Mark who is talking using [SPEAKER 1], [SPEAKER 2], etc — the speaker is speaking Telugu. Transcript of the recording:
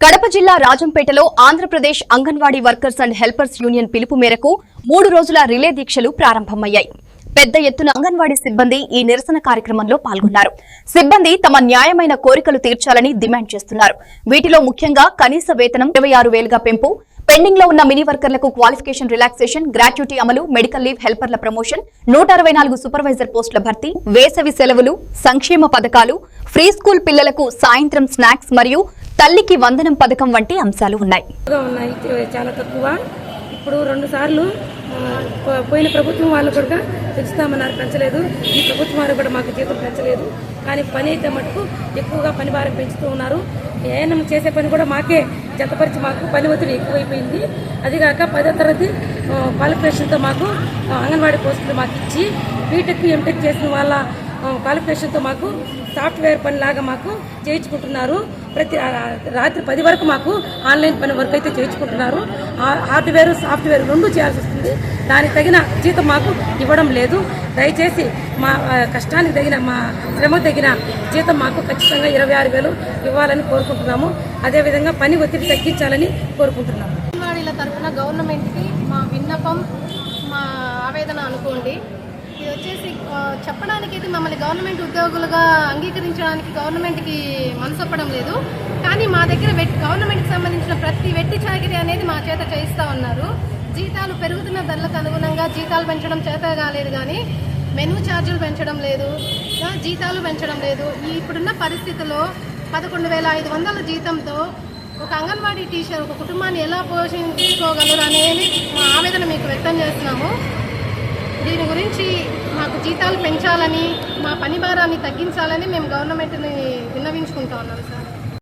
[SPEAKER 1] కడప జిల్లా రాజంపేటలో Andhra Pradesh anganwadi workers and helpers union పిలుపు మేరకు 3 రోజుల రిలే దీక్షలు ప్రారంభమయ్యాయి. పెద్ద ఎత్తున అంగన్వాడీ సిబ్బంది ఈ నిరసన కార్యక్రమంలో పాల్గొన్నారు. సిబ్బంది తమ న్యాయమైన కోరికలు తీర్చాలని డిమాండ్ చేస్తున్నారు. వీటిలో ముఖ్యంగా కనీస వేతనం 26,000గా పెంపు, పెండింగ్ లో ఉన్న మినీ వర్కర్లకు క్వాలిఫికేషన్ రిలాక్సేషన్, గ్రాట్యుటీ అమలు, మెడికల్ లీవ్, హెల్పర్ల ప్రమోషన్, 164 సూపర్వైజర్ పోస్టుల భర్తీ, వేసవి సెలవులు, సంక్షేమ పథకాలు, ఫ్రీ స్కూల్ పిల్లలకు సాయంత్రం స్నాక్స్ మరియు తల్లికి వందనం పథకం వంటి అంశాలు ఉన్నాయి.
[SPEAKER 2] చాలా తక్కువ. ఇప్పుడు 2 సార్లు పోయిన ప్రభుత్వం వాళ్ళు కూడా పెంచుతామన్నారు, పెంచలేదు. ఈ ప్రభుత్వం వారు కూడా మాకు జీతం పెంచలేదు. కానీ పని అయితే మటుకు ఎక్కువగా పని భారం పెంచుతూ ఉన్నారు. ఏఎన్ఎం చేసే పని కూడా మాకే జతపరిచి మాకు పని ఒత్తిడి ఎక్కువైపోయింది. అదిగాక 10వ తరగతి క్వాలిఫికేషన్తో మాకు అంగన్వాడీ పోస్టులు మాకు ఇచ్చి బీటెక్ ఎంటెక్ చేసిన వాళ్ళ క్వాలిఫికేషన్తో మాకు సాఫ్ట్వేర్ పనిలాగా మాకు చేయించుకుంటున్నారు. ప్రతి రాత్రి 10 వరకు మాకు ఆన్లైన్ పని వరకు అయితే చేయించుకుంటున్నారు. హార్డ్వేర్ సాఫ్ట్వేర్ 2 చేయాల్సి వస్తుంది. దానికి తగిన జీతం మాకు ఇవ్వడం లేదు. దయచేసి మా కష్టానికి తగిన, మా శ్రమకు తగిన జీతం మాకు ఖచ్చితంగా 26,000 ఇవ్వాలని కోరుకుంటున్నాము. అదేవిధంగా పని ఒత్తిడి తగ్గించాలని కోరుకుంటున్నాము.
[SPEAKER 3] అంగన్వాడీల తరఫున గవర్నమెంట్కి మా విన్నపం, మా ఆవేదన అనుకోండి. ఇది వచ్చేసి చెప్పడానికి ఇది మమ్మల్ని గవర్నమెంట్ ఉద్యోగులుగా అంగీకరించడానికి గవర్నమెంట్కి మనసొప్పడం లేదు. కానీ మా దగ్గర గవర్నమెంట్కి సంబంధించిన ప్రతి వెట్టి చాకిరీ అనేది మా చేత చేయిస్తూ ఉన్నారు. జీతాలు పెరుగుతున్న ధరలకు అనుగుణంగా జీతాలు పెంచడం చేత కాలేదు, కానీ మెనూ ఛార్జీలు పెంచడం లేదు, జీతాలు పెంచడం లేదు. ఇప్పుడున్న పరిస్థితుల్లో 11,500 జీతంతో ఒక అంగన్వాడీ టీచర్ ఒక కుటుంబాన్ని ఎలా పోషించుకోగలరు అనేది మా ఆవేదన మీకు వ్యక్తం చేస్తున్నాము. దీని గురించి మాకు జీతాలు పెంచాలని, మా పని భారాన్ని తగ్గించాలని మేము గవర్నమెంట్ని విన్నవించుకుంటా ఉన్నాం సార్.